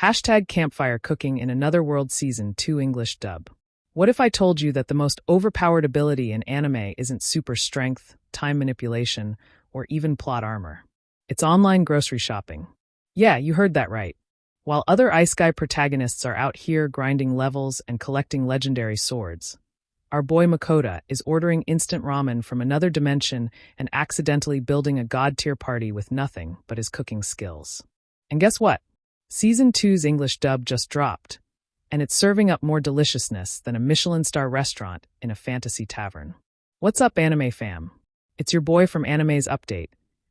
Hashtag Campfire Cooking in Another World Season 2 English dub. What if I told you that the most overpowered ability in anime isn't super strength, time manipulation, or even plot armor? It's online grocery shopping. Yeah, you heard that right. While other isekai protagonists are out here grinding levels and collecting legendary swords, our boy Mukoda is ordering instant ramen from another dimension and accidentally building a god-tier party with nothing but his cooking skills. And guess what? Season 2's English dub just dropped, and it's serving up more deliciousness than a Michelin-star restaurant in a fantasy tavern. What's up, anime fam? It's your boy from Anime's Update,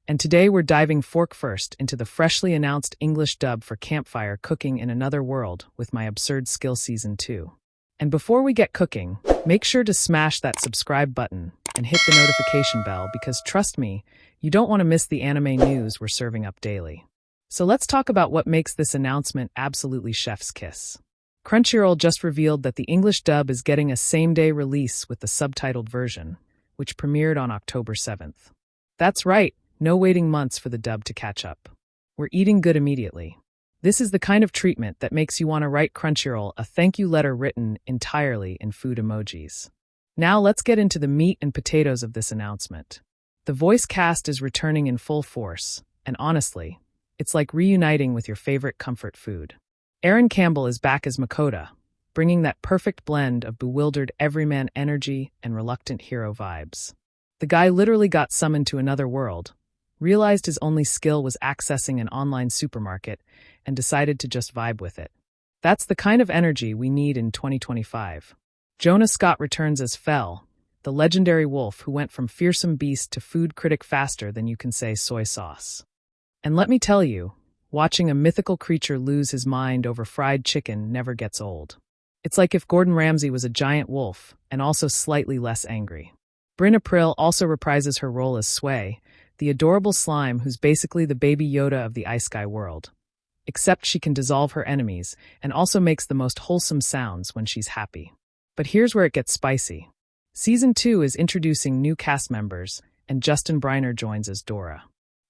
and today we're diving fork first into the freshly announced English dub for Campfire Cooking in Another World with my absurd skill Season 2. And before we get cooking, make sure to smash that subscribe button and hit the notification bell because trust me, you don't want to miss the anime news we're serving up daily. So let's talk about what makes this announcement absolutely chef's kiss. Crunchyroll just revealed that the English dub is getting a same-day release with the subtitled version, which premiered on October 7th. That's right, no waiting months for the dub to catch up. We're eating good immediately. This is the kind of treatment that makes you want to write Crunchyroll a thank you letter written entirely in food emojis. Now let's get into the meat and potatoes of this announcement. The voice cast is returning in full force, and honestly, it's like reuniting with your favorite comfort food. Aaron Campbell is back as Mukoda, bringing that perfect blend of bewildered everyman energy and reluctant hero vibes. The guy literally got summoned to another world, realized his only skill was accessing an online supermarket, and decided to just vibe with it. That's the kind of energy we need in 2025. Jonah Scott returns as Fell, the legendary wolf who went from fearsome beast to food critic faster than you can say soy sauce. And let me tell you, watching a mythical creature lose his mind over fried chicken never gets old. It's like if Gordon Ramsay was a giant wolf, and also slightly less angry. Bryn April also reprises her role as Sway, the adorable slime who's basically the baby Yoda of the isekai world. Except she can dissolve her enemies, and also makes the most wholesome sounds when she's happy. But here's where it gets spicy. Season 2 is introducing new cast members, and Justin Briner joins as Dora.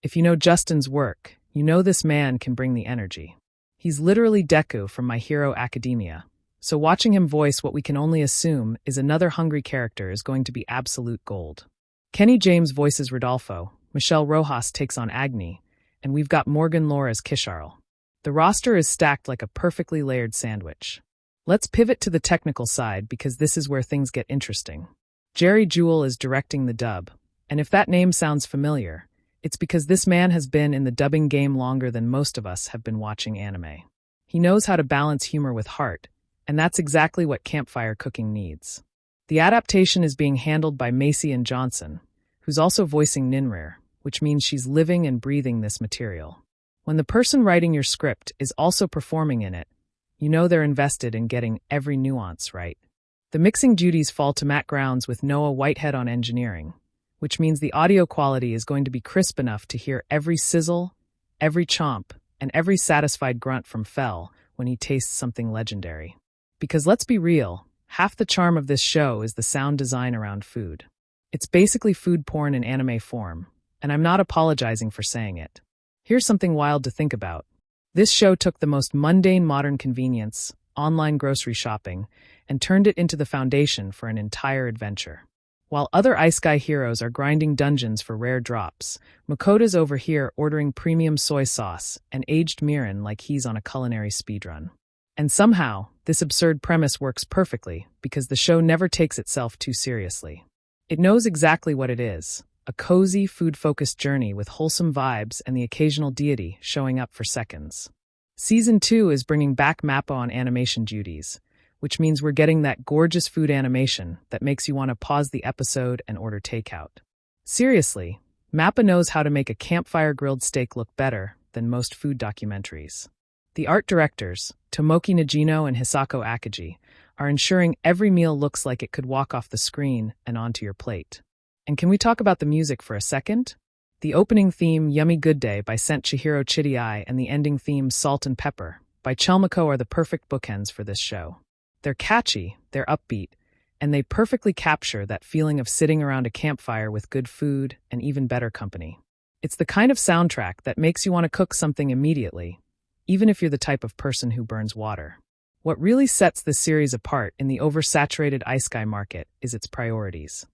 If you know Justin's work, you know this man can bring the energy. He's literally Deku from My Hero Academia, so watching him voice what we can only assume is another hungry character is going to be absolute gold. Kenny James voices Rodolfo, Michelle Rojas takes on Agni, and we've got Morgan Lore as Kisharl. The roster is stacked like a perfectly layered sandwich. Let's pivot to the technical side because this is where things get interesting. Jerry Jewell is directing the dub, and if that name sounds familiar, it's because this man has been in the dubbing game longer than most of us have been watching anime. He knows how to balance humor with heart, and that's exactly what Campfire Cooking needs. The adaptation is being handled by Macy and Johnson, who's also voicing Ninrir, which means she's living and breathing this material. When the person writing your script is also performing in it, you know they're invested in getting every nuance right. The mixing duties fall to Matt Grounds with Noah Whitehead on engineering, which means the audio quality is going to be crisp enough to hear every sizzle, every chomp, and every satisfied grunt from Fell when he tastes something legendary. Because let's be real, half the charm of this show is the sound design around food. It's basically food porn in anime form, and I'm not apologizing for saying it. Here's something wild to think about. This show took the most mundane modern convenience, online grocery shopping, and turned it into the foundation for an entire adventure. While other isekai heroes are grinding dungeons for rare drops, Mukoda's over here ordering premium soy sauce and aged mirin like he's on a culinary speedrun. And somehow, this absurd premise works perfectly because the show never takes itself too seriously. It knows exactly what it is, a cozy, food-focused journey with wholesome vibes and the occasional deity showing up for seconds. Season 2 is bringing back Mappa on animation duties, which means we're getting that gorgeous food animation that makes you want to pause the episode and order takeout. Seriously, Mappa knows how to make a campfire grilled steak look better than most food documentaries. The art directors, Tomoki Nagino and Hisako Akagi, are ensuring every meal looks like it could walk off the screen and onto your plate. And can we talk about the music for a second? The opening theme, Yummy Good Day by Sent Chihiro Chidai, and the ending theme, Salt and Pepper, by Chelmako are the perfect bookends for this show. They're catchy, they're upbeat, and they perfectly capture that feeling of sitting around a campfire with good food and even better company. It's the kind of soundtrack that makes you want to cook something immediately, even if you're the type of person who burns water. What really sets this series apart in the oversaturated isekai market is its priorities.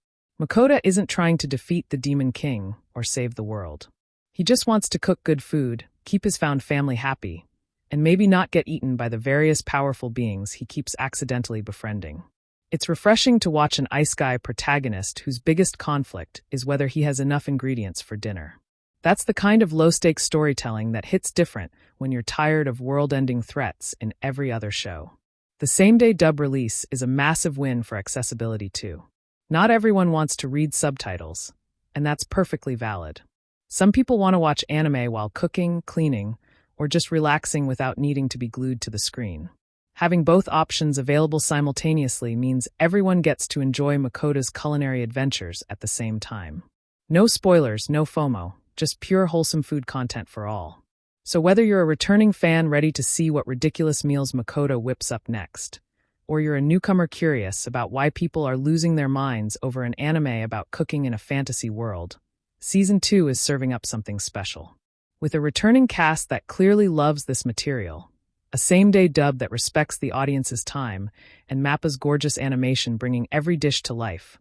Mukoda isn't trying to defeat the Demon King or save the world. He just wants to cook good food, keep his found family happy, and maybe not get eaten by the various powerful beings he keeps accidentally befriending. It's refreshing to watch an isekai protagonist whose biggest conflict is whether he has enough ingredients for dinner. That's the kind of low-stakes storytelling that hits different when you're tired of world-ending threats in every other show. The same-day dub release is a massive win for accessibility too. Not everyone wants to read subtitles, and that's perfectly valid. Some people want to watch anime while cooking, cleaning, or just relaxing without needing to be glued to the screen. Having both options available simultaneously means everyone gets to enjoy Mukoda's culinary adventures at the same time. No spoilers, no FOMO, just pure wholesome food content for all. So whether you're a returning fan ready to see what ridiculous meals Mukoda whips up next, or you're a newcomer curious about why people are losing their minds over an anime about cooking in a fantasy world, Season 2 is serving up something special. With a returning cast that clearly loves this material, a same-day dub that respects the audience's time, and Mappa's gorgeous animation bringing every dish to life,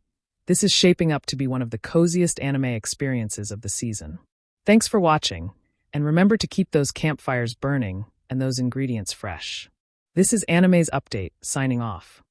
this is shaping up to be one of the coziest anime experiences of the season. Thanks for watching, and remember to keep those campfires burning and those ingredients fresh. This is Anime's Update, signing off.